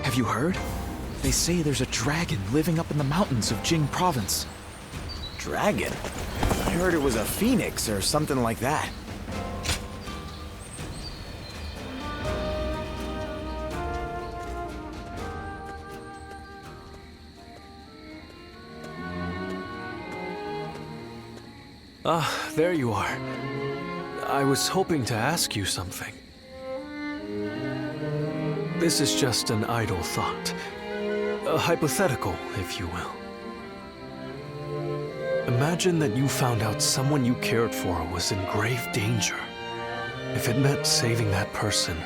Have you heard? They say there's a dragon living up in the mountains of Jing province. Dragon? I heard it was a phoenix or something like that. Ah, there you are. I was hoping to ask you something. This is just an idle thought. A hypothetical, if you will. Imagine that you found out someone you cared for was in grave danger. If it meant saving that person,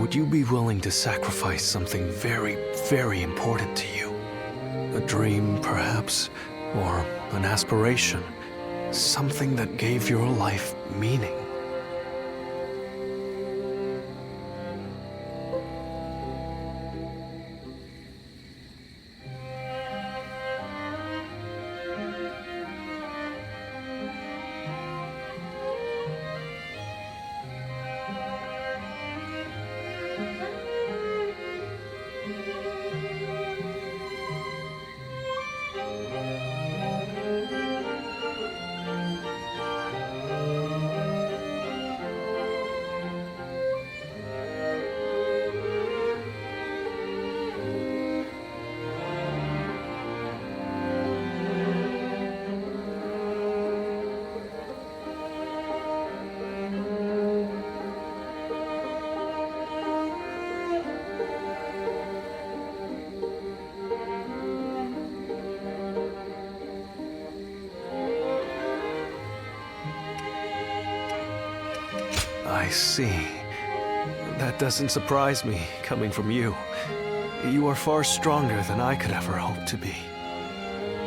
would you be willing to sacrifice something very, very important to you? A dream, perhaps, or an aspiration? Something that gave your life meaning. I see. That doesn't surprise me, coming from you. You are far stronger than I could ever hope to be.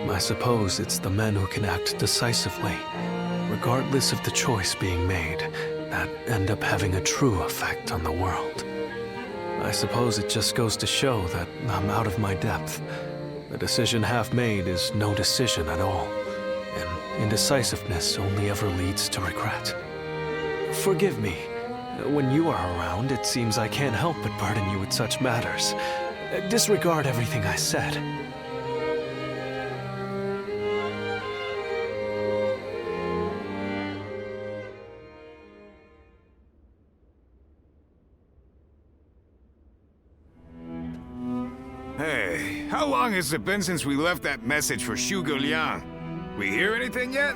I suppose it's the men who can act decisively, regardless of the choice being made, that end up having a true effect on the world. I suppose it just goes to show that I'm out of my depth. A decision half made is no decision at all, and indecisiveness only ever leads to regret. Forgive me. When you are around, it seems I can't help but burden you with such matters. Disregard everything I said. Hey, how long has it been since we left that message for Zhuge Liang? We hear anything yet?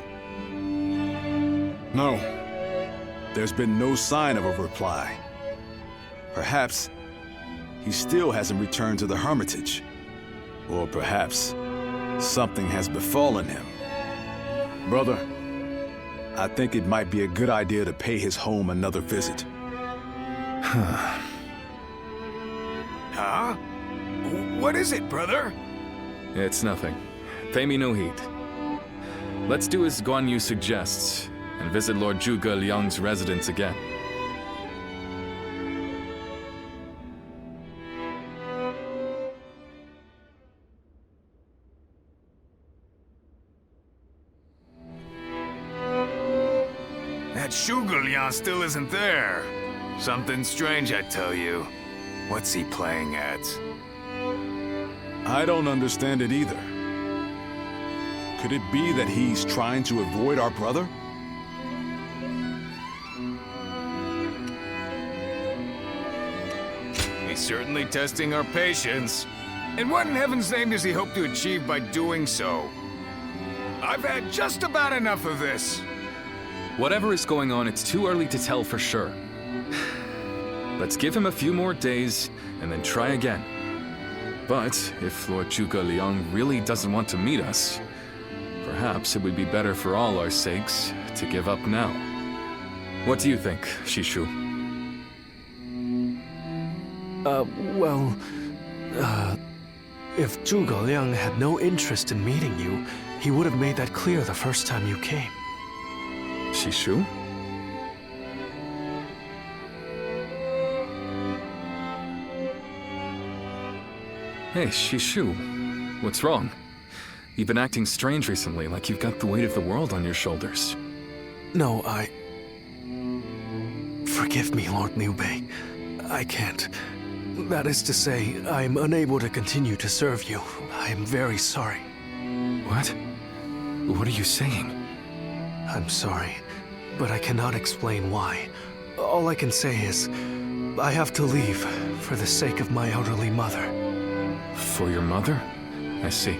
No. There's been no sign of a reply. Perhaps he still hasn't returned to the Hermitage. Or perhaps something has befallen him. Brother, I think it might be a good idea to pay his home another visit. Huh? What is it, brother? It's nothing. Pay me no heed. Let's do as Guan Yu suggests, and visit Lord Zhuge Liang's residence again. That Zhuge Liang still isn't there. Something strange, I tell you. What's he playing at? I don't understand it either. Could it be that he's trying to avoid our brother? He's certainly testing our patience. And what in heaven's name does he hope to achieve by doing so? I've had just about enough of this. Whatever is going on, it's too early to tell for sure. Let's give him a few more days, and then try again. But if Lord Zhuge Liang really doesn't want to meet us, perhaps it would be better for all our sakes to give up now. What do you think, Shishu? If Zhuge Liang had no interest in meeting you, he would have made that clear the first time you came. Shishu? Hey, Shishu. What's wrong? You've been acting strange recently, like you've got the weight of the world on your shoulders. No, Forgive me, Lord Liu Bei. I can't. That is to say, I am unable to continue to serve you. I am very sorry. What? What are you saying? I'm sorry, but I cannot explain why. All I can say is, I have to leave for the sake of my elderly mother. For your mother? I see.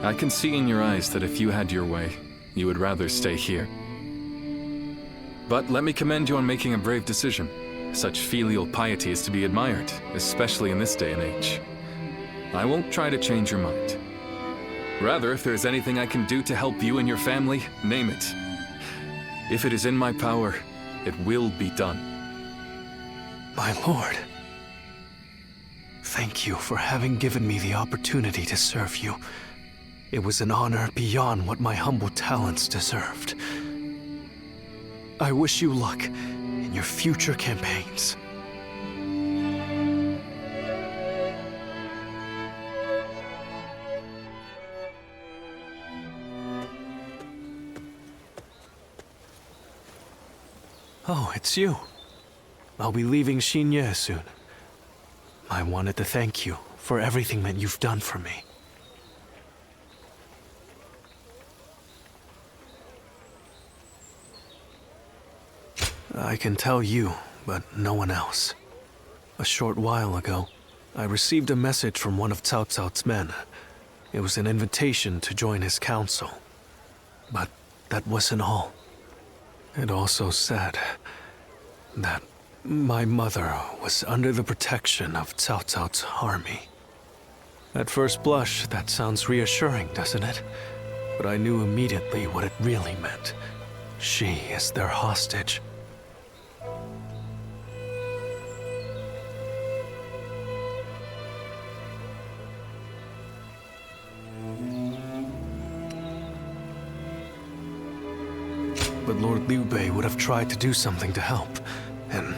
I can see in your eyes that if you had your way, you would rather stay here. But let me commend you on making a brave decision. Such filial piety is to be admired, especially in this day and age. I won't try to change your mind. Rather, if there's anything I can do to help you and your family, name it. If it is in my power, it will be done. My lord, thank you for having given me the opportunity to serve you. It was an honor beyond what my humble talents deserved. I wish you luck in your future campaigns. Oh, it's you. I'll be leaving Xinye soon. I wanted to thank you for everything that you've done for me. I can tell you, but no one else. A short while ago, I received a message from one of Cao Cao's men. It was an invitation to join his council. But that wasn't all. It also said that my mother was under the protection of Cao Cao's army. At first blush, that sounds reassuring, doesn't it? But I knew immediately what it really meant. She is their hostage. But Lord Liu Bei would have tried to do something to help, and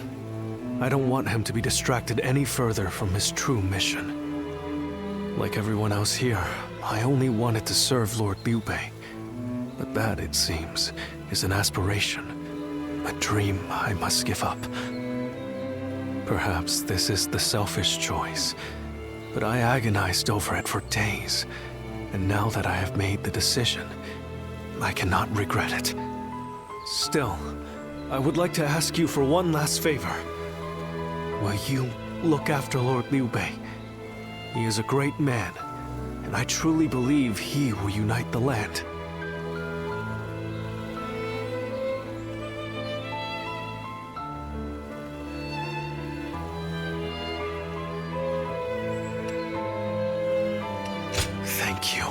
I don't want him to be distracted any further from his true mission. Like everyone else here, I only wanted to serve Lord Liu Bei. But that, it seems, is an aspiration, a dream I must give up. Perhaps this is the selfish choice, but I agonized over it for days, and now that I have made the decision, I cannot regret it. Still, I would like to ask you for one last favor. Will you look after Lord Liu Bei? He is a great man, and I truly believe he will unite the land. Thank you.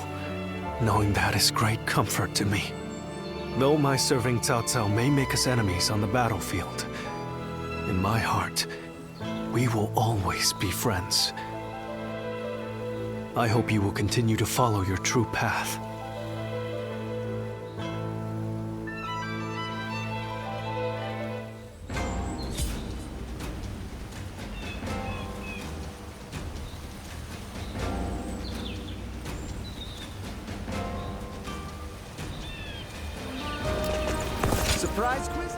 Knowing that is great comfort to me. Though my serving Cao Cao may make us enemies on the battlefield, in my heart, we will always be friends. I hope you will continue to follow your true path. Surprise quiz?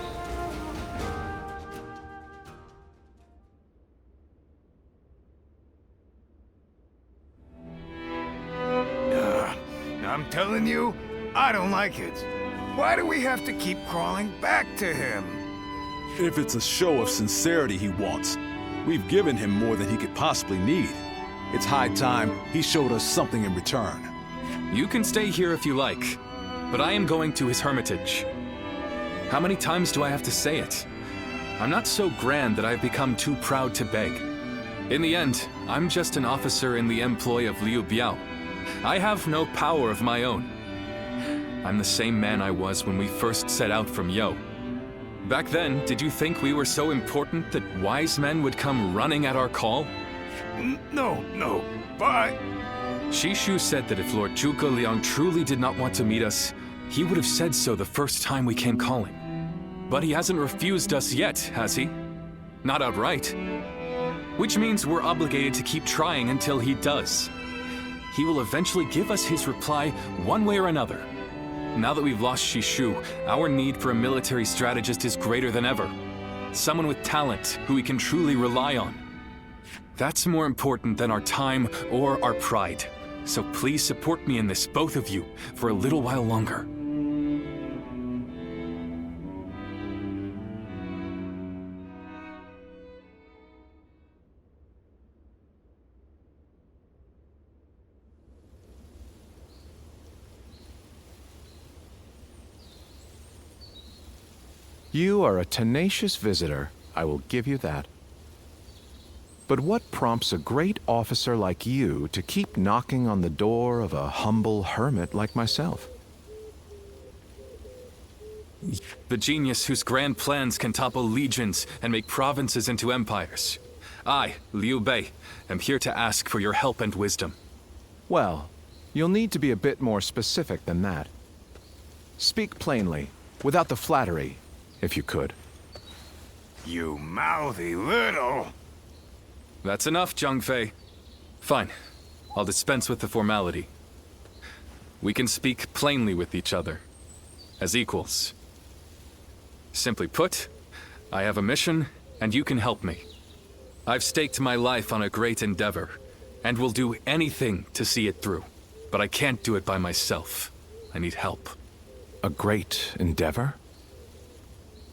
I'm telling you, I don't like it. Why do we have to keep crawling back to him? If it's a show of sincerity he wants, we've given him more than he could possibly need. It's high time he showed us something in return. You can stay here if you like, but I am going to his hermitage. How many times do I have to say it? I'm not so grand that I've become too proud to beg. In the end, I'm just an officer in the employ of Liu Biao. I have no power of my own. I'm the same man I was when we first set out from Yo. Back then, did you think we were so important that wise men would come running at our call? No, but... Shishu said that if Lord Zhuge Liang truly did not want to meet us, he would have said so the first time we came calling. But he hasn't refused us yet, has he? Not outright. Which means we're obligated to keep trying until he does. He will eventually give us his reply one way or another. Now that we've lost Shishu, our need for a military strategist is greater than ever. Someone with talent who we can truly rely on. That's more important than our time or our pride. So please support me in this, both of you, for a little while longer. You are a tenacious visitor, I will give you that. But what prompts a great officer like you to keep knocking on the door of a humble hermit like myself? The genius whose grand plans can topple legions and make provinces into empires. I, Liu Bei, am here to ask for your help and wisdom. Well, you'll need to be a bit more specific than that. Speak plainly, without the flattery, if you could. You mouthy little... That's enough, Zhang Fei. Fine. I'll dispense with the formality. We can speak plainly with each other, as equals. Simply put, I have a mission, and you can help me. I've staked my life on a great endeavor, and will do anything to see it through. But I can't do it by myself. I need help. A great endeavor?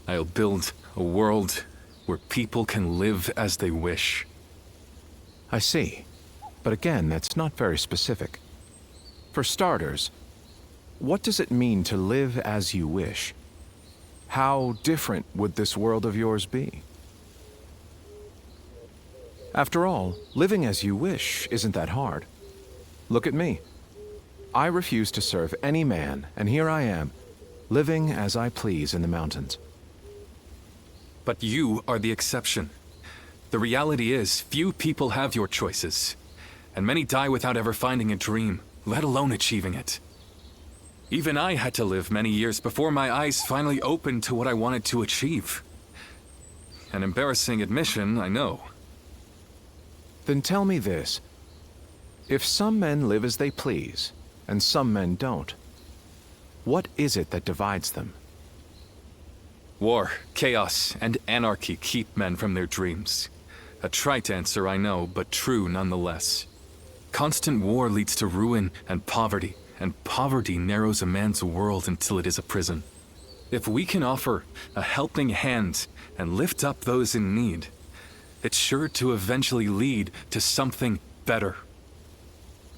I'll build a world where people can live as they wish. I see. But again, that's not very specific. For starters, what does it mean to live as you wish? How different would this world of yours be? After all, living as you wish isn't that hard. Look at me. I refuse to serve any man, and here I am, living as I please in the mountains. But you are the exception. The reality is, few people have your choices, and many die without ever finding a dream, let alone achieving it. Even I had to live many years before my eyes finally opened to what I wanted to achieve. An embarrassing admission, I know. Then tell me this. If some men live as they please, and some men don't, what is it that divides them? War, chaos, and anarchy keep men from their dreams. A trite answer, I know, but true nonetheless. Constant war leads to ruin and poverty narrows a man's world until it is a prison. If we can offer a helping hand and lift up those in need, it's sure to eventually lead to something better.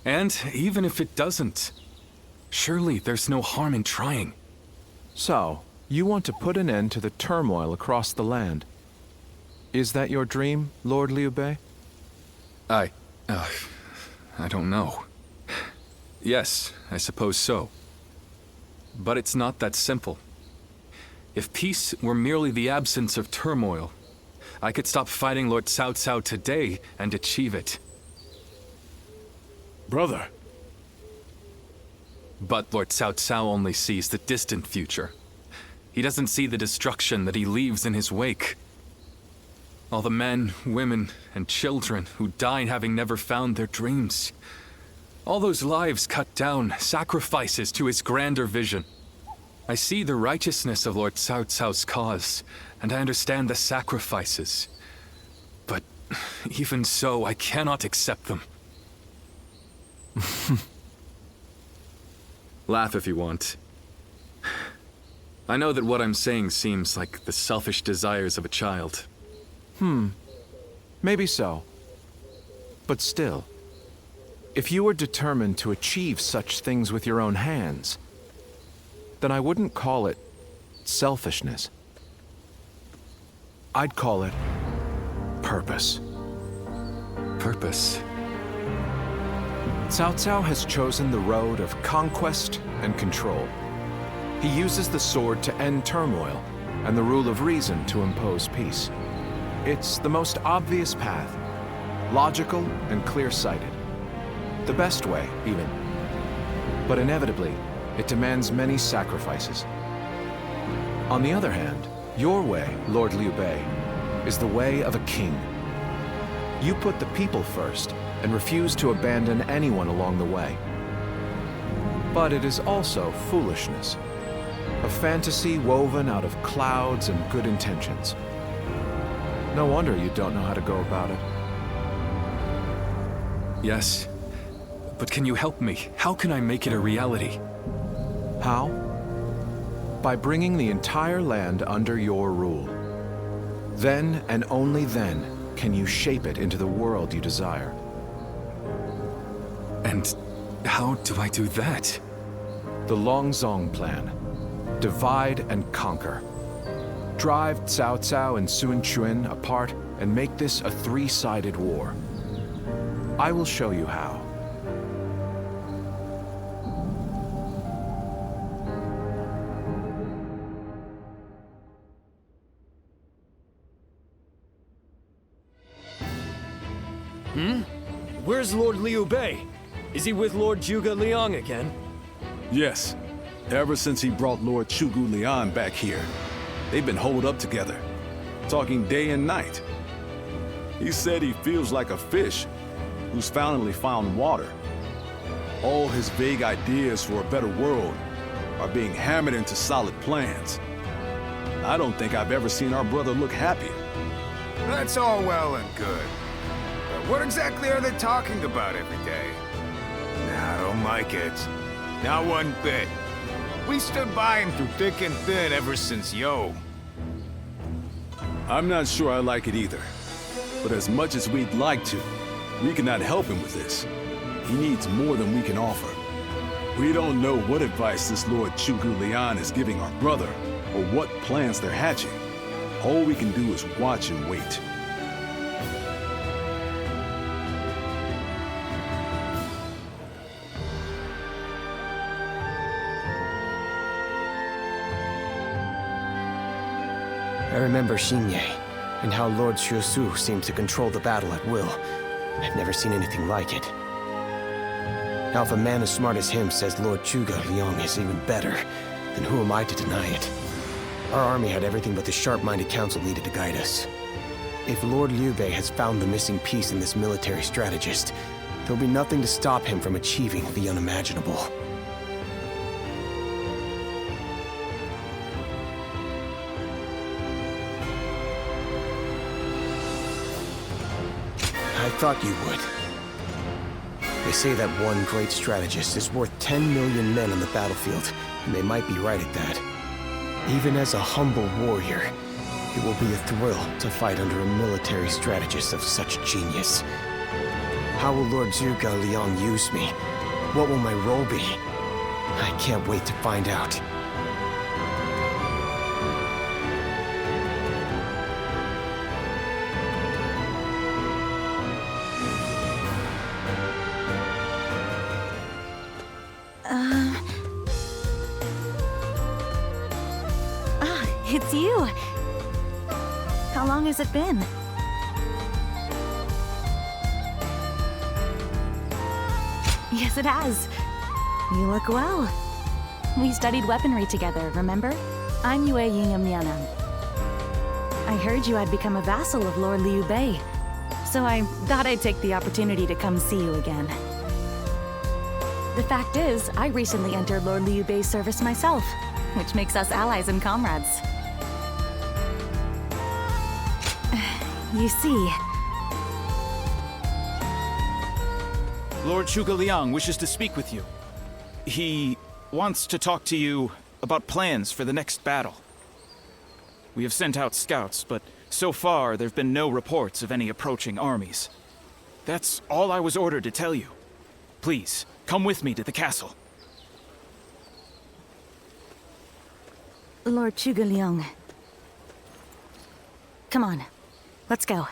And even if it doesn't, surely there's no harm in trying. So, you want to put an end to the turmoil across the land. Is that your dream, Lord Liu Bei? I don't know. Yes, I suppose so. But it's not that simple. If peace were merely the absence of turmoil, I could stop fighting Lord Cao Cao today and achieve it. Brother. But Lord Cao Cao only sees the distant future. He doesn't see the destruction that he leaves in his wake. All the men, women, and children who died having never found their dreams. All those lives cut down, sacrifices to his grander vision. I see the righteousness of Lord Cao Cao's cause, and I understand the sacrifices. But even so, I cannot accept them. Laugh if you want. I know that what I'm saying seems like the selfish desires of a child. Maybe so. But still, if you were determined to achieve such things with your own hands, then I wouldn't call it selfishness. I'd call it purpose. Purpose. Cao Cao has chosen the road of conquest and control. He uses the sword to end turmoil and the rule of reason to impose peace. It's the most obvious path, logical and clear-sighted. The best way, even. But inevitably, it demands many sacrifices. On the other hand, your way, Lord Liu Bei, is the way of a king. You put the people first and refuse to abandon anyone along the way. But it is also foolishness, a fantasy woven out of clouds and good intentions. No wonder you don't know how to go about it. Yes. But can you help me? How can I make it a reality? How? By bringing the entire land under your rule. Then and only then can you shape it into the world you desire. And how do I do that? The Longzong plan. Divide and conquer. Drive Cao Cao and Sun Quan apart and make this a three-sided war. I will show you how. Where's Lord Liu Bei? Is he with Lord Zhuge Liang again? Yes. Ever since he brought Lord Zhuge Liang back here, they've been holed up together, talking day and night. He said he feels like a fish who's finally found water. All his vague ideas for a better world are being hammered into solid plans. I don't think I've ever seen our brother look happy. That's all well and good. But what exactly are they talking about every day? Nah, I don't like it. Not one bit. We stood by him through thick and thin ever since Yo. I'm not sure I like it either. But as much as we'd like to, we cannot help him with this. He needs more than we can offer. We don't know what advice this Lord Zhuge Liang is giving our brother, or what plans they're hatching. All we can do is watch and wait. I remember Xinye, and how Lord Xuesu seemed to control the battle at will. I've never seen anything like it. Now if a man as smart as him says Lord Zhuge Liang is even better, then who am I to deny it? Our army had everything but the sharp-minded council needed to guide us. If Lord Liu Bei has found the missing piece in this military strategist, there'll be nothing to stop him from achieving the unimaginable. I thought you would. They say that one great strategist is worth 10 million men on the battlefield, and they might be right at that. Even as a humble warrior, it will be a thrill to fight under a military strategist of such genius. How will Lord Zhuge Liang use me? What will my role be? I can't wait to find out. It's you! How long has it been? Yes, it has. You look well. We studied weaponry together, remember? I'm Yue Yingyamnyanam. I heard you had become a vassal of Lord Liu Bei, so I thought I'd take the opportunity to come see you again. The fact is, I recently entered Lord Liu Bei's service myself, which makes us allies and comrades. You see... Lord Zhuge Liang wishes to speak with you. He wants to talk to you about plans for the next battle. We have sent out scouts, but so far there have been no reports of any approaching armies. That's all I was ordered to tell you. Please, come with me to the castle. Lord Zhuge Liang. Come on. Let's go.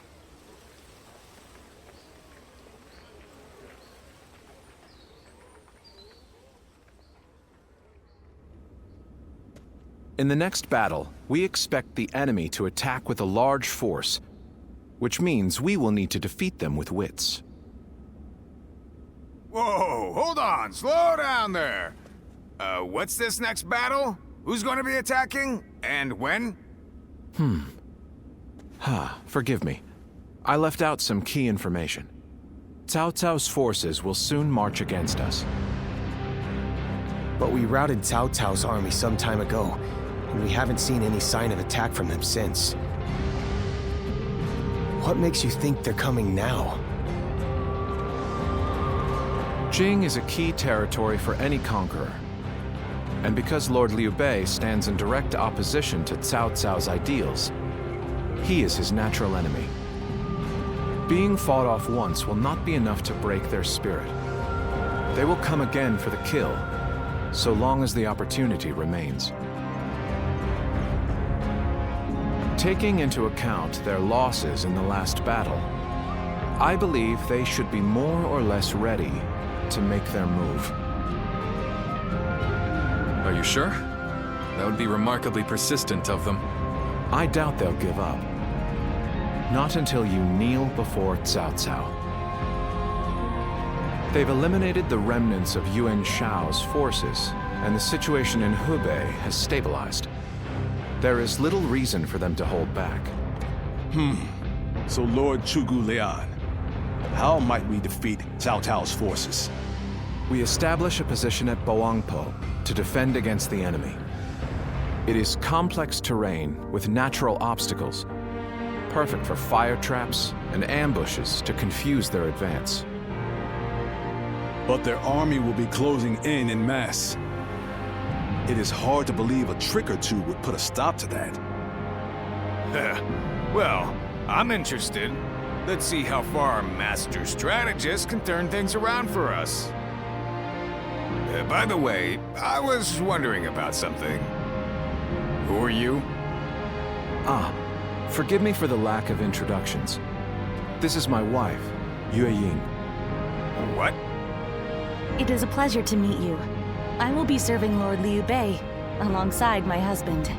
In the next battle, we expect the enemy to attack with a large force, which means we will need to defeat them with wits. Whoa, hold on, slow down there. What's this next battle? Who's gonna be attacking? And when? Forgive me. I left out some key information. Cao Cao's forces will soon march against us. But we routed Cao Cao's army some time ago, and we haven't seen any sign of attack from them since. What makes you think they're coming now? Jing is a key territory for any conqueror. And because Lord Liu Bei stands in direct opposition to Cao Cao's ideals, he is his natural enemy. Being fought off once will not be enough to break their spirit. They will come again for the kill, so long as the opportunity remains. Taking into account their losses in the last battle, I believe they should be more or less ready to make their move. Are you sure? That would be remarkably persistent of them. I doubt they'll give up. Not until you kneel before Cao Cao. They've eliminated the remnants of Yuan Shao's forces, and the situation in Hubei has stabilized. There is little reason for them to hold back. So Lord Zhuge Liang, how might we defeat Cao Cao's forces? We establish a position at Boangpo to defend against the enemy. It is complex terrain with natural obstacles, perfect for fire traps and ambushes to confuse their advance. But their army will be closing in mass. It is hard to believe a trick or two would put a stop to that. Well, I'm interested. Let's see how far our master strategist can turn things around for us. By the way, I was wondering about something. Who are you? Forgive me for the lack of introductions. This is my wife, Yue Ying. What? It is a pleasure to meet you. I will be serving Lord Liu Bei alongside my husband.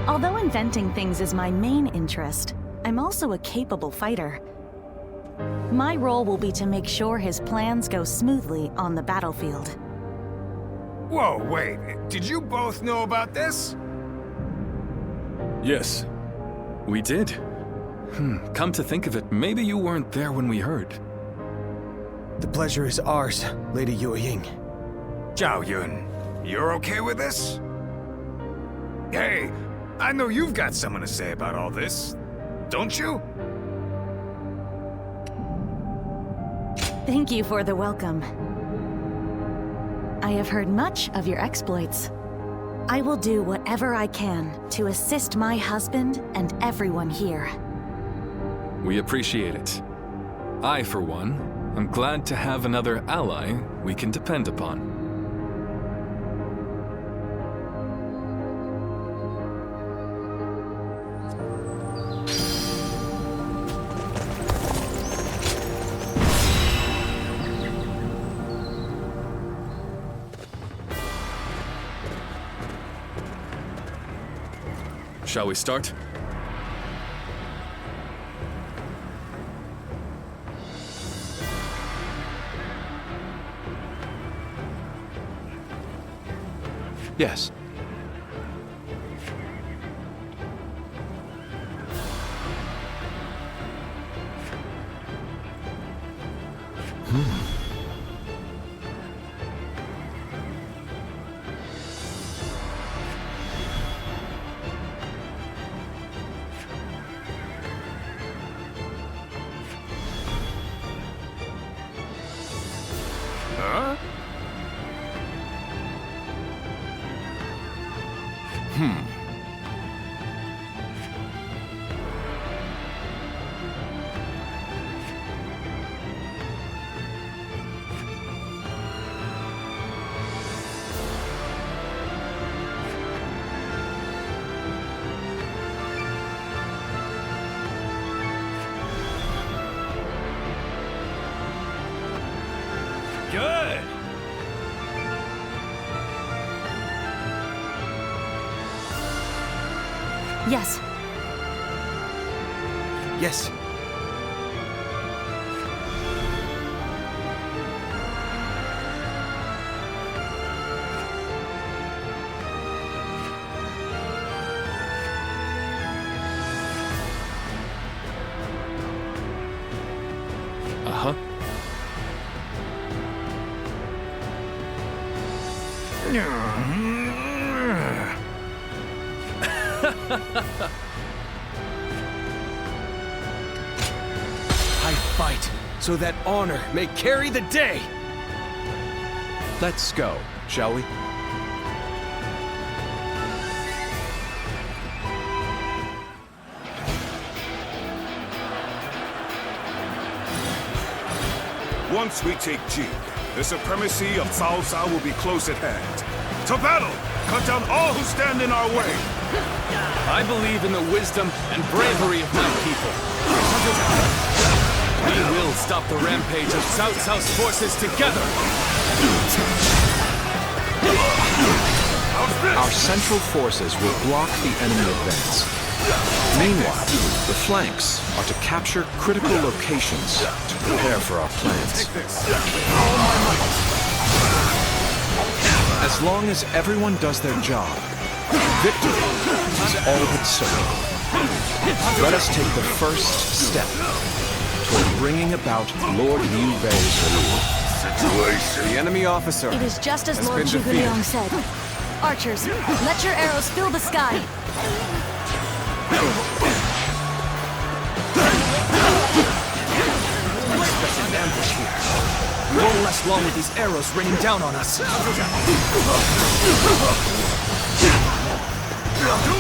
Although inventing things is my main interest, I'm also a capable fighter. My role will be to make sure his plans go smoothly on the battlefield. Whoa, wait. Did you both know about this? Yes, we did. Come to think of it, maybe you weren't there when we heard. The pleasure is ours, Lady Yue Ying. Zhao Yun, you're okay with this? Hey, I know you've got something to say about all this, don't you? Thank you for the welcome. I have heard much of your exploits. I will do whatever I can to assist my husband and everyone here. We appreciate it. I, for one, am glad to have another ally we can depend upon. Shall we start? Yes. Huh? Good. Yes. Yes. Uh-huh. I fight so that honor may carry the day! Let's go, shall we? Once we take Jin, the supremacy of Cao Cao will be close at hand. To battle! Cut down all who stand in our way! I believe in the wisdom and bravery of my people. We will stop the rampage of Cao Cao's forces together! Our central forces will block the enemy advance. Meanwhile, the flanks are to capture critical locations to prepare for our plans. As long as everyone does their job, victory is all but certain. Let us take the first step toward bringing about Lord Liu Bei's rule. The enemy officer It is just as has Lord been Zhuge defeated. Liang said. Archers, let your arrows fill the sky. An ambush here. We won't last long with these arrows raining down on us. Do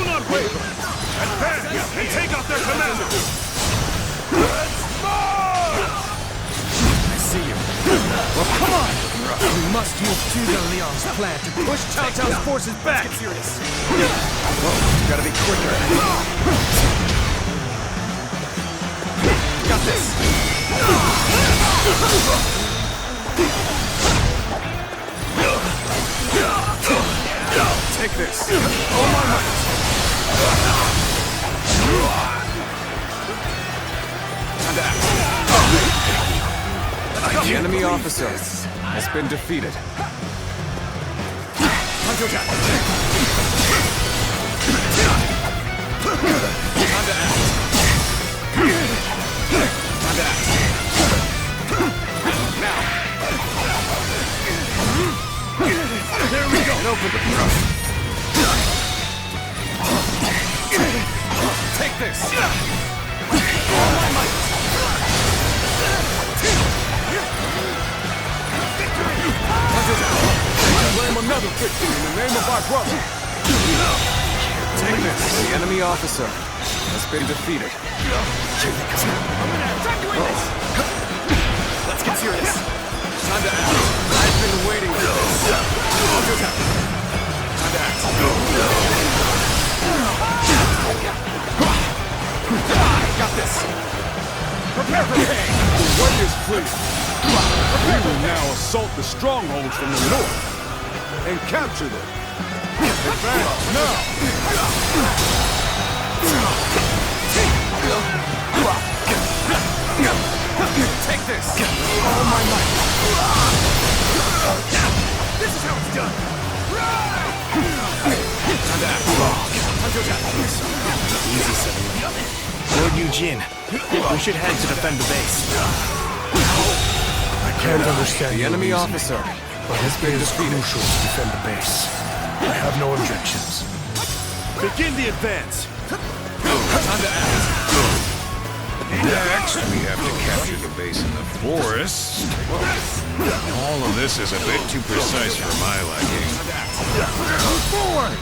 not waver! Advance and take out their commander! I see you. Well, come on! We must use Zhuge Liang's plan to push Cao Cao's forces back! Let's get serious. Whoa, gotta be quicker. Got this! Take this! All my might! The enemy officer has been defeated. There we go! Take this! Claim another victory in the name of our brother! Take this. The enemy officer has been defeated. Let's get serious. Time to act. I've been waiting for this. Time to act. Got this. Prepare for pain! The way is clear! We will now assault the strongholds from the north and capture them! Advance now! Take this. All my might. This is how it's done. Time to act. Time to attack. Easy, 7. Lord Eugene, we should head to defend the base. I can't understand The your enemy reasoning, officer but has been it is defeated. crucial to defend the base. I have no objections. Begin the advance! Time to act. Next, we have to capture the base in the forest. All of this is a bit too precise for my liking. Forward.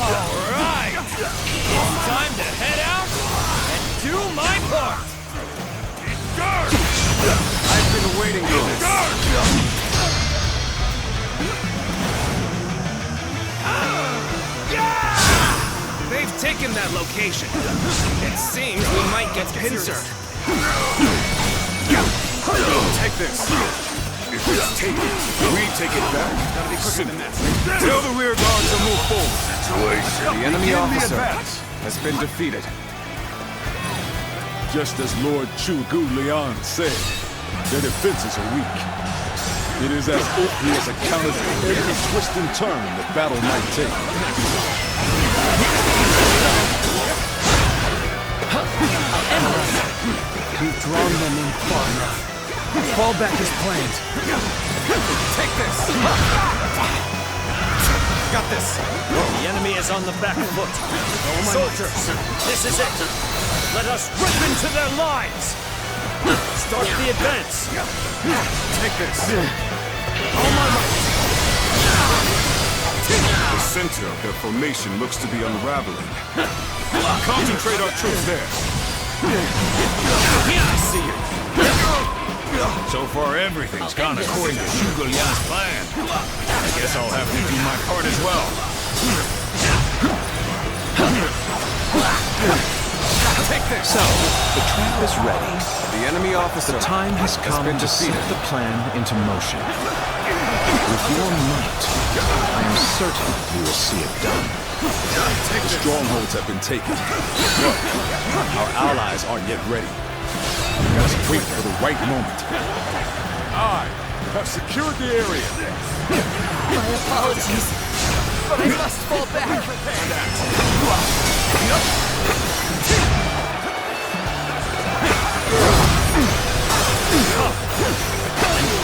All right. It's time to head out and do my part. I've been waiting for this. They've taken that location. It seems we might get pincered. Take this. If it's taken, we take it back. Gotta be quicker than that. Tell the rear guard to move forward. The enemy Begin the officer advance. has been defeated. Just as Lord Zhuge Liang said, their defenses are weak. It is as if he has accounted for every twist and turn the battle might take. We've drawn them in far enough. Fall back as planned. Take this! Got this! The enemy is on the back foot. Soldiers, this is it! Let us rip into their lines! Start the advance! Take this. All my might! The center of their formation looks to be unraveling. Concentrate our troops there. I see it! So far, everything's gone according to Zhuge Liang's plan. I guess I'll have to do my part as well. Take this! So, the trap is ready. The enemy officer. The time has come to set the plan into motion. With your might, I am certain you will see it done. The strongholds have been taken. But our allies aren't yet ready. We gotta wait for the right moment. I have secured the area. My apologies, but I must fall back.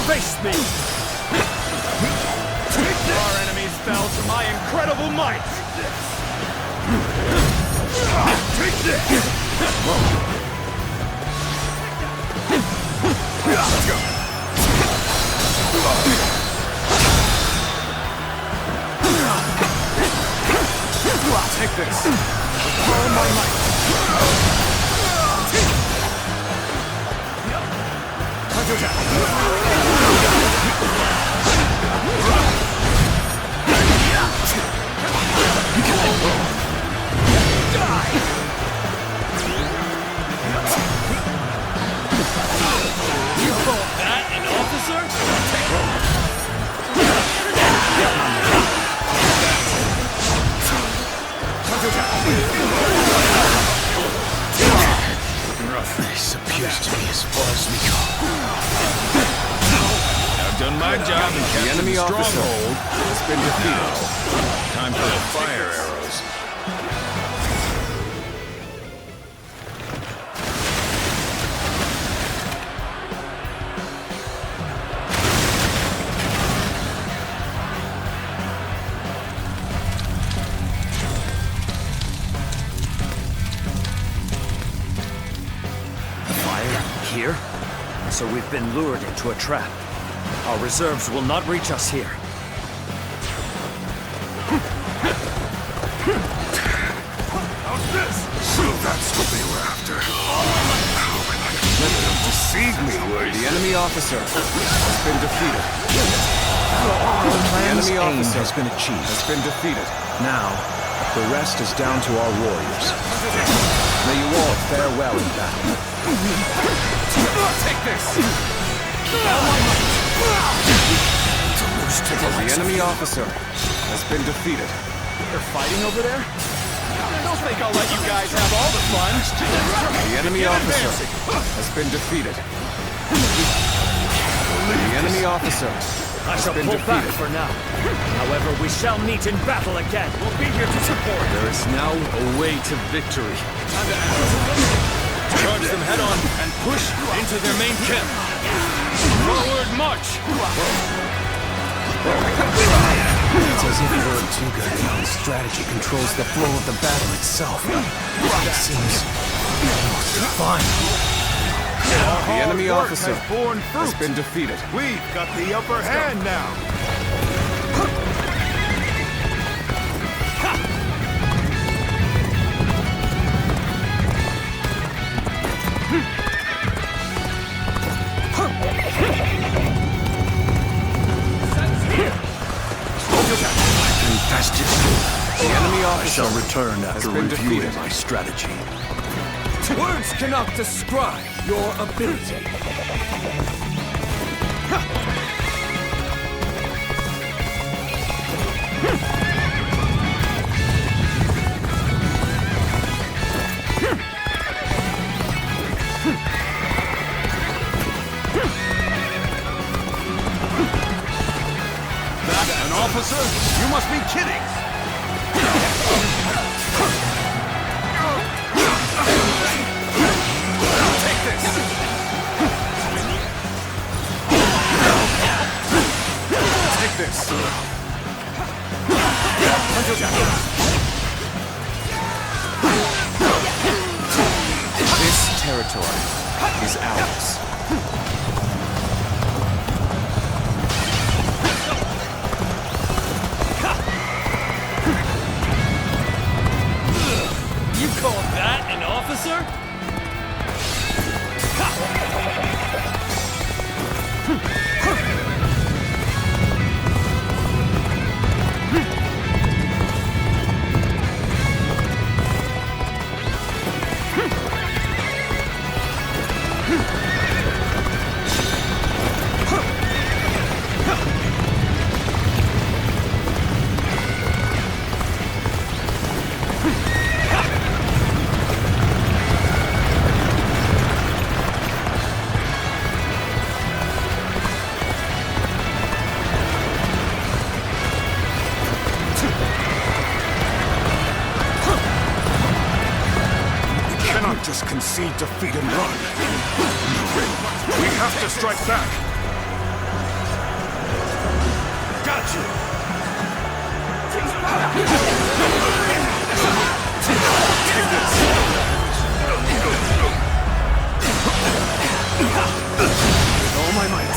Face me! Our enemies fell to my incredible might! Take this! Let's go! Take this! With all my might! You call that an officer? This appears to be as far as we go. I've done my job in capturing the enemy officer stronghold has been defeated. Time for the fire arrows. Here? So we've been lured into a trap. Our reserves will not reach us here. How's this? So that's what they were after. How can I let them deceive me? The enemy officer has been defeated. The plan's enemy aim officer has been achieved. Has been defeated. Now, the rest is down to our warriors. May you all fare well in battle. Take this! The enemy officer has been defeated. They're fighting over there? I don't think I'll let you guys have all the fun. The enemy officer has been defeated. The enemy officer I has shall been pull back defeated. for now. However, we shall meet in battle again. We'll be here to support. There is now a way to victory. Charge them head on and push into their main camp. Forward march! It's as if Lord Zhuge Liang's strategy controls the flow of the battle itself. It seems almost divine. The enemy Hard work officer has borne has fruit. been defeated. We've got the upper hand now. Fantastic. The enemy I officer shall return has after been reviewing defeated. my strategy. Words cannot describe your ability. That an officer? You must be kidding! Take this! Take this! territory is ours. You call that an officer? Just concede defeat and run. We have to strike back. Got you. Take this. With all my might.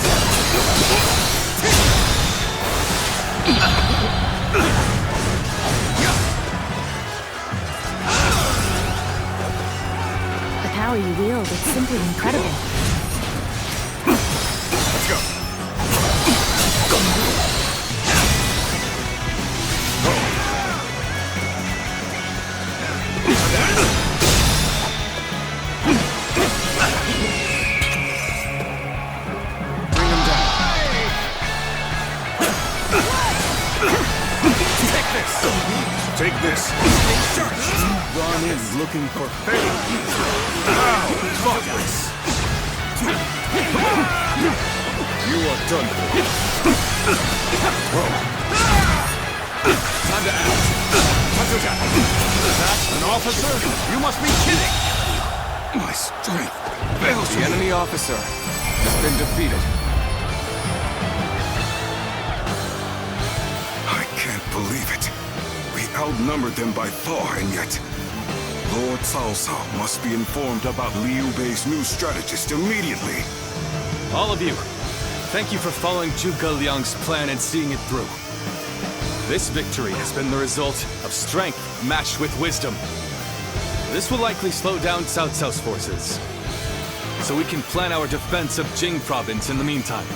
The power you wield, it's simply incredible. Let's go. Bring him down. Take this. Take this. Run in looking for fame. Now, thoughtless. You are done for. Time to act. That's an officer? You must be kidding! My strength fails me. The enemy officer has been defeated. I can't believe it. We outnumbered them by far, and yet Lord Cao Cao must be informed about Liu Bei's new strategist immediately. All of you, thank you for following Zhuge Liang's plan and seeing it through. This victory has been the result of strength matched with wisdom. This will likely slow down Cao Cao's forces, so we can plan our defense of Jing province in the meantime.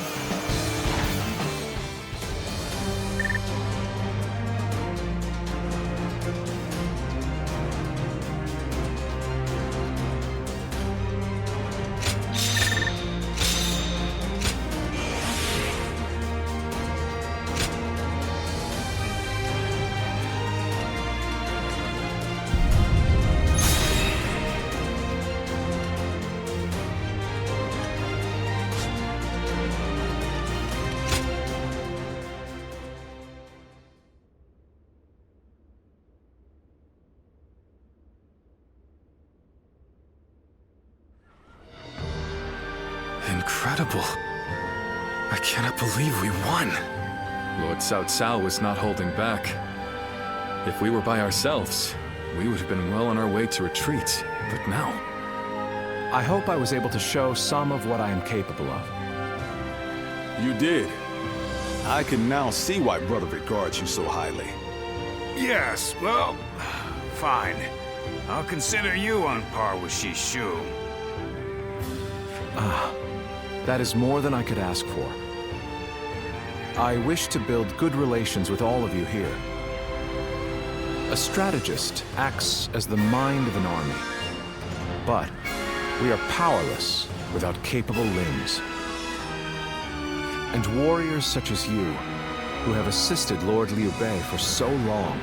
Incredible. I cannot believe we won. Lord Cao Cao was not holding back. If we were by ourselves, we would have been well on our way to retreat. But now... I hope I was able to show some of what I am capable of. You did. I can now see why Brother regards you so highly. Yes, well, fine. I'll consider you on par with Shishu. That is more than I could ask for. I wish to build good relations with all of you here. A strategist acts as the mind of an army. But we are powerless without capable limbs. And warriors such as you, who have assisted Lord Liu Bei for so long,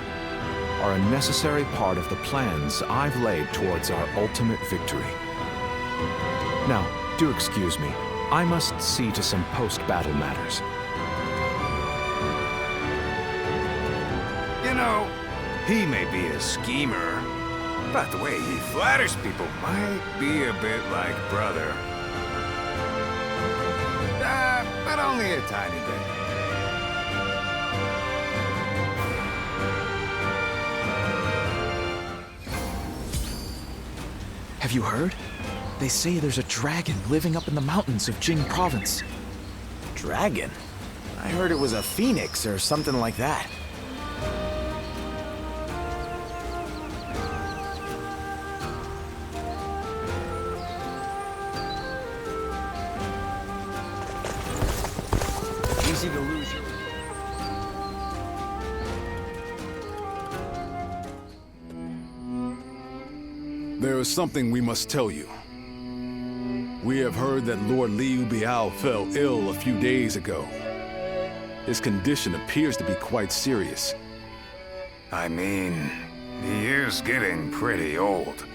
are a necessary part of the plans I've laid towards our ultimate victory. Now, do excuse me. I must see to some post-battle matters. You know, he may be a schemer, but the way he flatters people might be a bit like brother. But only a tiny bit. Have you heard? They say there's a dragon living up in the mountains of Jing Province. Dragon? I heard it was a phoenix or something like that. Easy to lose your... There is something we must tell you. We have heard that Lord Liu Biao fell ill a few days ago. His condition appears to be quite serious. I mean, he is getting pretty old.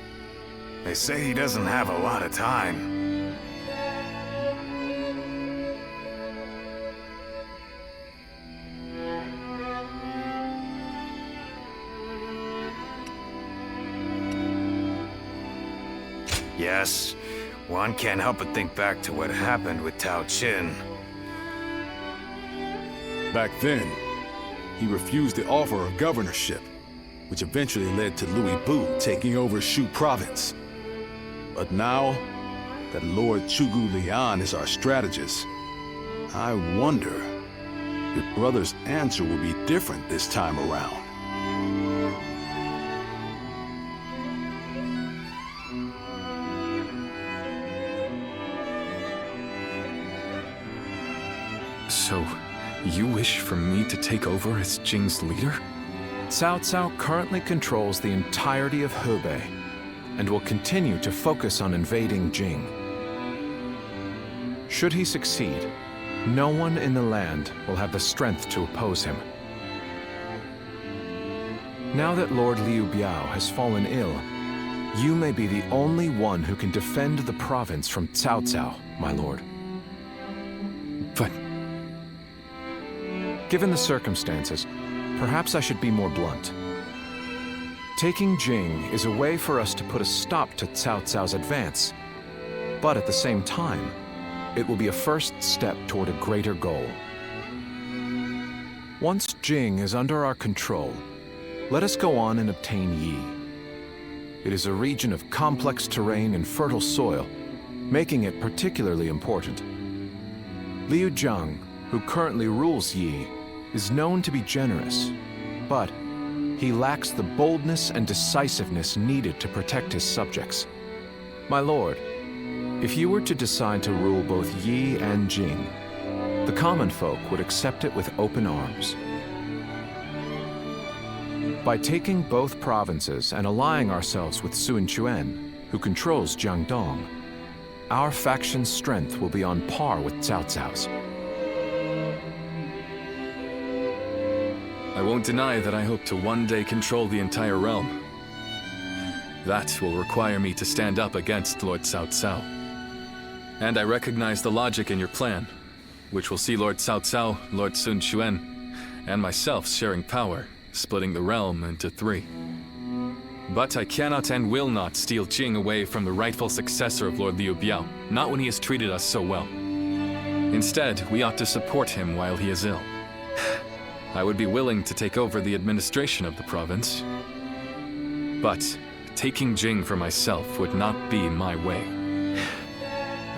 They say he doesn't have a lot of time. Yes, one can't help but think back to what happened with Tao Qin. Back then, he refused the offer of governorship, which eventually led to Louis Bu taking over Shu province. But now that Lord Chugu Lian is our strategist, I wonder if Brother's answer will be different this time around. So, you wish for me to take over as Jing's leader? Cao Cao currently controls the entirety of Hebei and will continue to focus on invading Jing. Should he succeed, no one in the land will have the strength to oppose him. Now that Lord Liu Biao has fallen ill, you may be the only one who can defend the province from Cao Cao, my lord. But given the circumstances, perhaps I should be more blunt. Taking Jing is a way for us to put a stop to Cao Cao's advance, but at the same time, it will be a first step toward a greater goal. Once Jing is under our control, let us go on and obtain Yi. It is a region of complex terrain and fertile soil, making it particularly important. Liu Zhang, who currently rules Yi, is known to be generous, but he lacks the boldness and decisiveness needed to protect his subjects. My lord, if you were to decide to rule both Yi and Jing, the common folk would accept it with open arms. By taking both provinces and allying ourselves with Sun Quan, who controls Jiangdong, our faction's strength will be on par with Cao Cao's. I won't deny that I hope to one day control the entire realm. That will require me to stand up against Lord Cao Cao. And I recognize the logic in your plan, which will see Lord Cao Cao, Lord Sun Quan, and myself sharing power, splitting the realm into 3. But I cannot and will not steal Jing away from the rightful successor of Lord Liu Biao, not when he has treated us so well. Instead, we ought to support him while he is ill. I would be willing to take over the administration of the province, but taking Jing for myself would not be my way.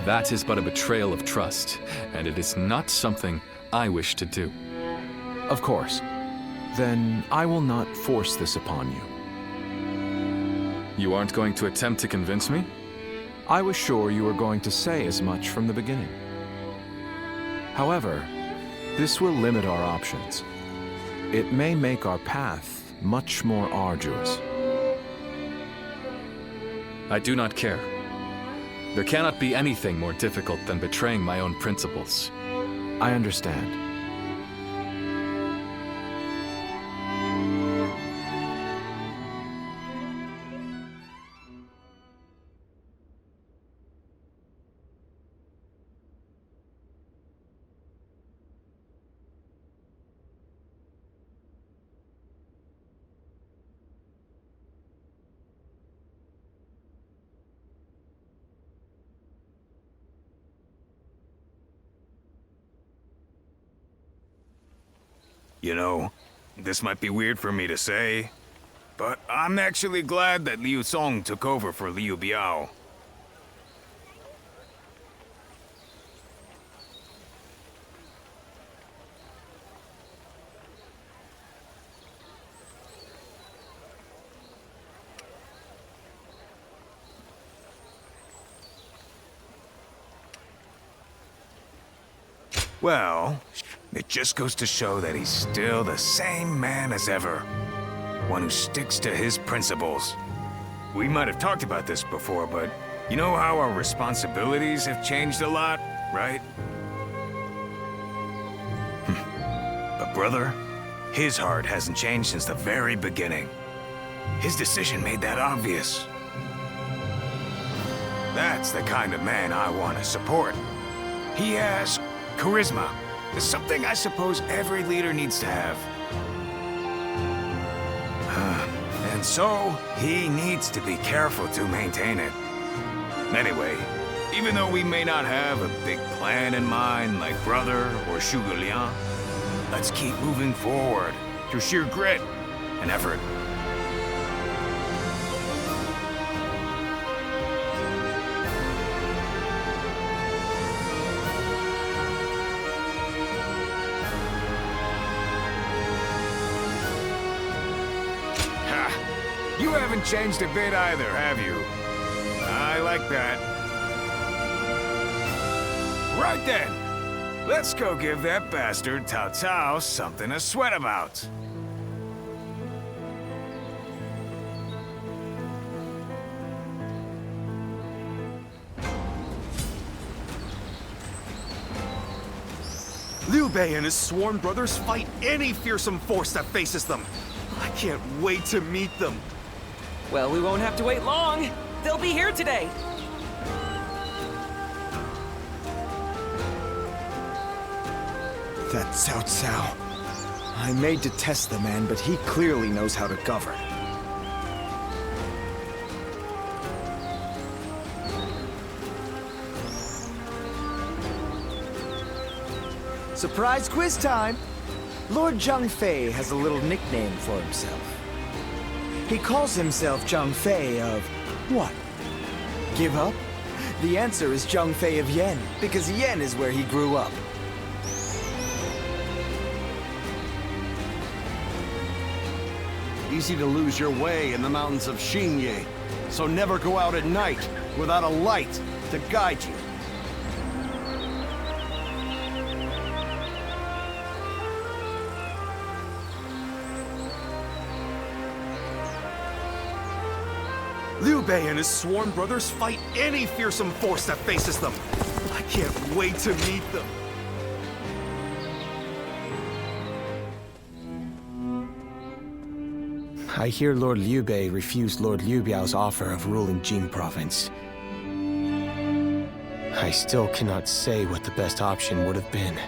That is but a betrayal of trust, and it is not something I wish to do. Of course. Then I will not force this upon you. You aren't going to attempt to convince me? I was sure you were going to say as much from the beginning. However, this will limit our options. It may make our path much more arduous. I do not care. There cannot be anything more difficult than betraying my own principles. I understand. You know, this might be weird for me to say, but I'm actually glad that Liu Song took over for Liu Biao. Well, it just goes to show that he's still the same man as ever. One who sticks to his principles. We might have talked about this before, but you know how our responsibilities have changed a lot, right? But brother, his heart hasn't changed since the very beginning. His decision made that obvious. That's the kind of man I want to support. He has charisma. It's something I suppose every leader needs to have. And so, he needs to be careful to maintain it. Anyway, even though we may not have a big plan in mind like Brother or Zhuge Liang, let's keep moving forward through sheer grit and effort. You haven't changed a bit either, have you? I like that. Right then. Let's go give that bastard Cao Cao something to sweat about. Liu Bei and his sworn brothers fight any fearsome force that faces them. I can't wait to meet them. Well, we won't have to wait long. They'll be here today. That Cao Cao. I made to test the man, but he clearly knows how to govern. Surprise quiz time! Lord Zhang Fei has a little nickname for himself. He calls himself Zhang Fei of what? Give up? The answer is Zhang Fei of Yen, because Yen is where he grew up. Easy to lose your way in the mountains of Xinye, so never go out at night without a light to guide you. Liu Bei and his sworn brothers fight any fearsome force that faces them. I can't wait to meet them. I hear Lord Liu Bei refused Lord Liu Biao's offer of ruling Jing province. I still cannot say what the best option would have been.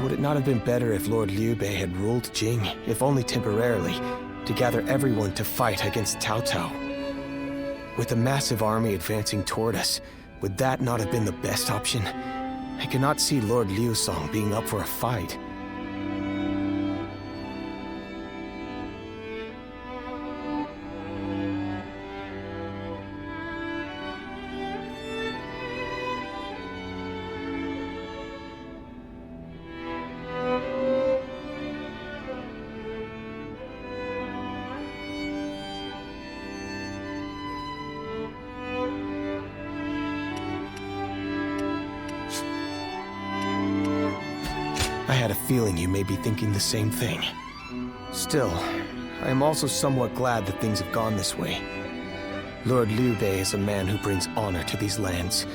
Would it not have been better if Lord Liu Bei had ruled Jing, if only temporarily, to gather everyone to fight against Cao Cao? With a massive army advancing toward us, would that not have been the best option? I cannot see Lord Liu Song being up for a fight. I had a feeling you may be thinking the same thing. Still, I am also somewhat glad that things have gone this way. Lord Liu Bei is a man who brings honor to these lands.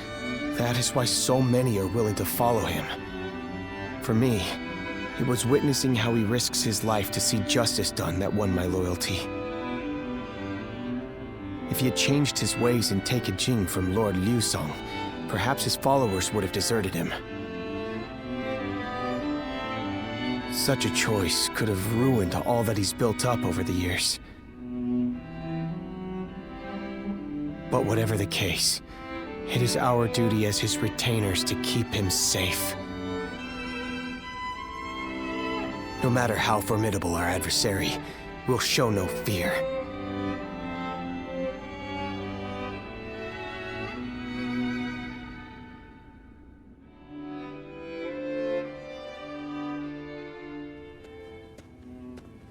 That is why so many are willing to follow him. For me, it was witnessing how he risks his life to see justice done that won my loyalty. If he had changed his ways and taken Jing from Lord Liu Song, perhaps his followers would have deserted him. Such a choice could have ruined all that he's built up over the years. But whatever the case, it is our duty as his retainers to keep him safe. No matter how formidable our adversary, we'll show no fear.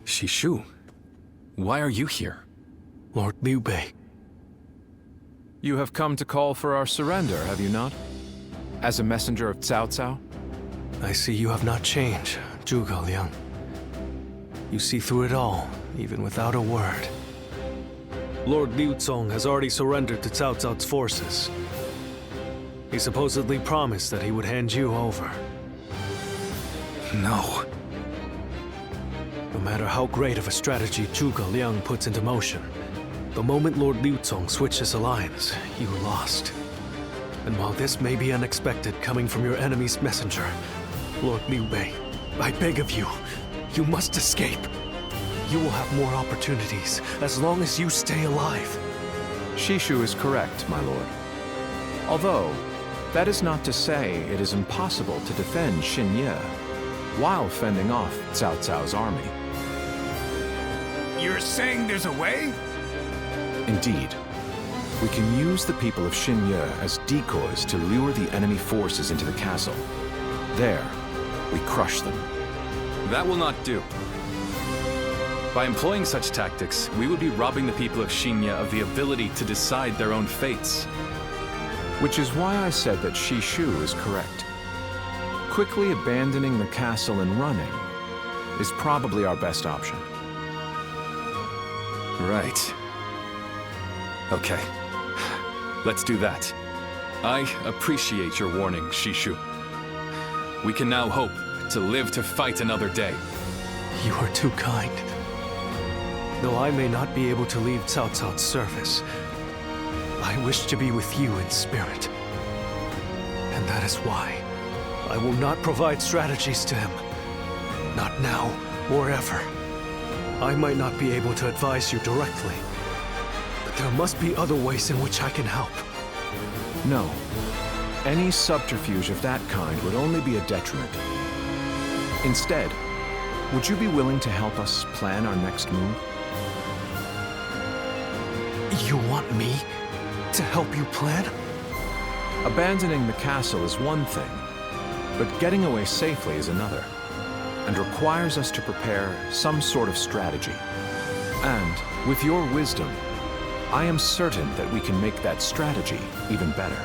Shishu, why are you here? Lord Liu Bei. You have come to call for our surrender, have you not? as a messenger of Cao Cao? I see you have not changed, Zhuge Liang. You see through it all, even without a word. Lord Liu Cong has already surrendered to Cao Cao's forces. He supposedly promised that he would hand you over. No. No matter how great of a strategy Zhuge Liang puts into motion, the moment Lord Liu Cong switched his alliance, you lost. And while this may be unexpected coming from your enemy's messenger, Lord Liu Bei, I beg of you, you must escape. You will have more opportunities as long as you stay alive. Shishu is correct, my lord. Although, that is not to say it is impossible to defend Xinye while fending off Cao Cao's army. You're saying there's a way? Indeed. We can use the people of Xinye as decoys to lure the enemy forces into the castle. There, we crush them. That will not do. By employing such tactics, we would be robbing the people of Xinye of the ability to decide their own fates. Which is why I said that Shishu is correct. Quickly abandoning the castle and running is probably our best option. Right. Okay. Let's do that. I appreciate your warning, Shishu. We can now hope to live to fight another day. You are too kind. Though I may not be able to leave Cao Cao's service, I wish to be with you in spirit. And that is why I will not provide strategies to him. Not now or ever. I might not be able to advise you directly, but there must be other ways in which I can help. No. Any subterfuge of that kind would only be a detriment. Instead, would you be willing to help us plan our next move? You want me to help you plan? Abandoning the castle is one thing, but getting away safely is another, and requires us to prepare some sort of strategy. And, with your wisdom, I am certain that we can make that strategy even better.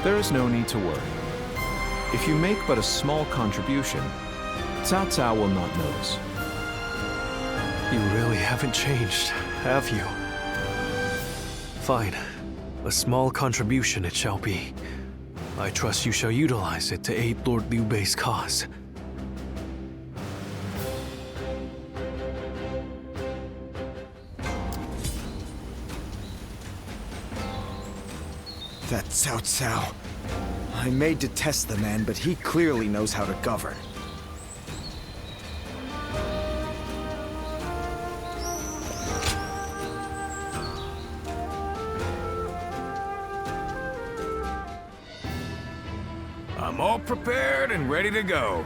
There is no need to worry. If you make but a small contribution, Cao Cao will not notice. You really haven't changed, have you? Fine. A small contribution it shall be. I trust you shall utilize it to aid Lord Liu Bei's cause. That Cao Cao. I may detest the man, but he clearly knows how to govern. I'm all prepared and ready to go.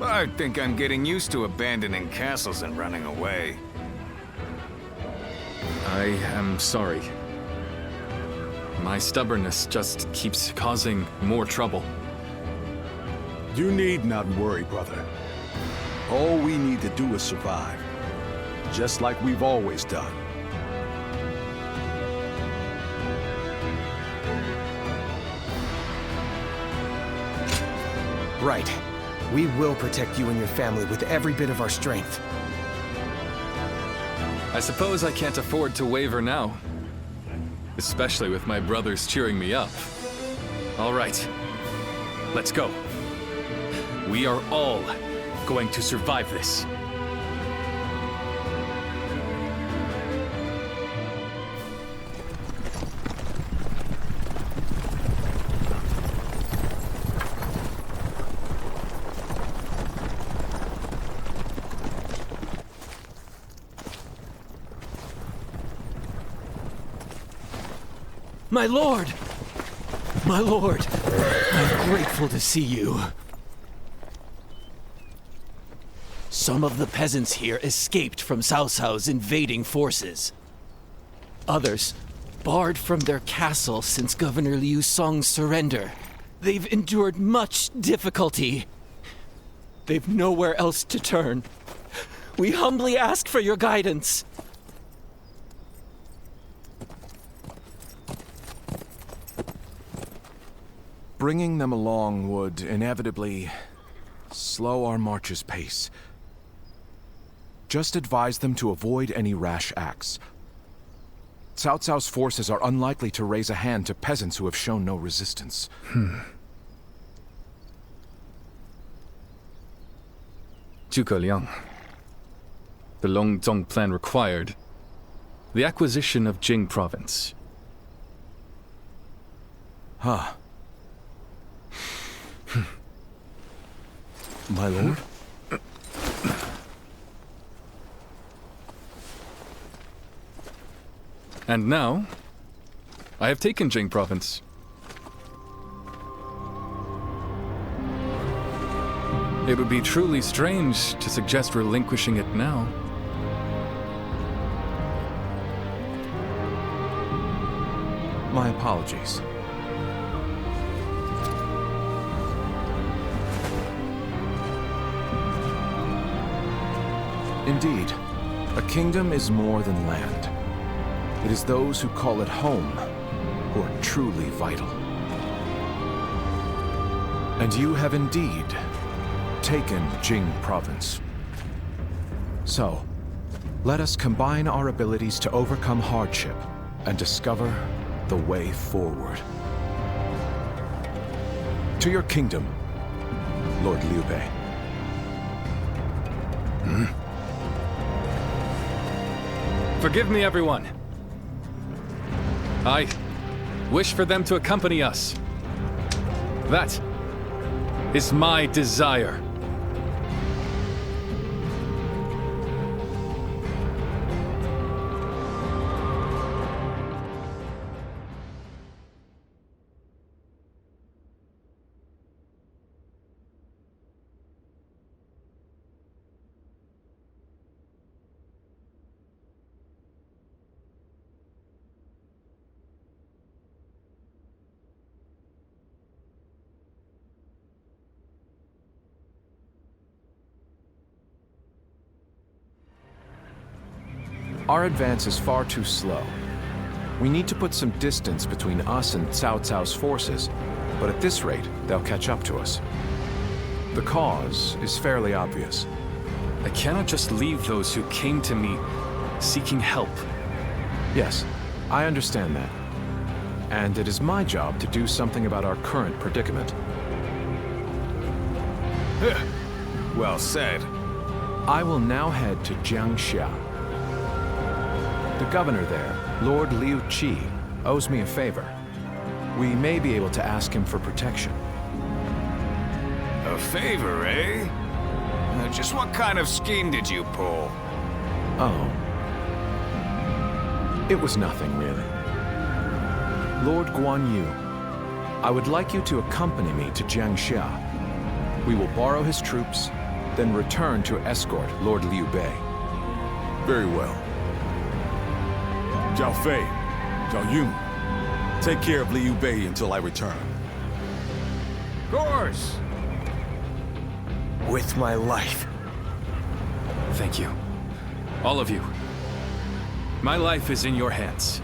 I think I'm getting used to abandoning castles and running away. I am sorry. My stubbornness just keeps causing more trouble. You need not worry, brother. All we need to do is survive. Just like we've always done. Right. We will protect you and your family with every bit of our strength. I suppose I can't afford to waver now. Especially with my brothers cheering me up. All right. Let's go. We are all going to survive this. My lord! My lord! I'm grateful to see you. Some of the peasants here escaped from Cao Cao's invading forces. Others barred from their castle since Governor Liu Song's surrender. They've endured much difficulty. They've nowhere else to turn. We humbly ask for your guidance. bringing them along would inevitably slow our march's pace. Just advise them to avoid any rash acts. Cao Cao's forces are unlikely to raise a hand to peasants who have shown no resistance. Zhuge Liang. The Longzong plan required the acquisition of Jing province. Huh. My lord? And now, I have taken Jing province. It would be truly strange to suggest relinquishing it now. My apologies. Indeed, a kingdom is more than land. It is those who call it home who are truly vital. And you have indeed taken Jing province. So, let us combine our abilities to overcome hardship and discover the way forward. To your kingdom, Lord Liu Bei. Forgive me, everyone. I wish for them to accompany us. That is my desire. Our advance is far too slow. We need to put some distance between us and Cao Cao's forces, but at this rate, they'll catch up to us. The cause is fairly obvious. I cannot just leave those who came to me seeking help. Yes, I understand that. And it is my job to do something about our current predicament. Well said. I will now head to Jiangxia. The governor there, Lord Liu Qi, owes me a favor. We may be able to ask him for protection. A favor, eh? Just what kind of scheme did you pull? Oh. It was nothing, really. Lord Guan Yu, I would like you to accompany me to Jiangxia. We will borrow his troops, then return to escort Lord Liu Bei. Very well. Zhao Fei, Zhao Yun, take care of Liu Bei until I return. Of course. With my life. Thank you. All of you. My life is in your hands.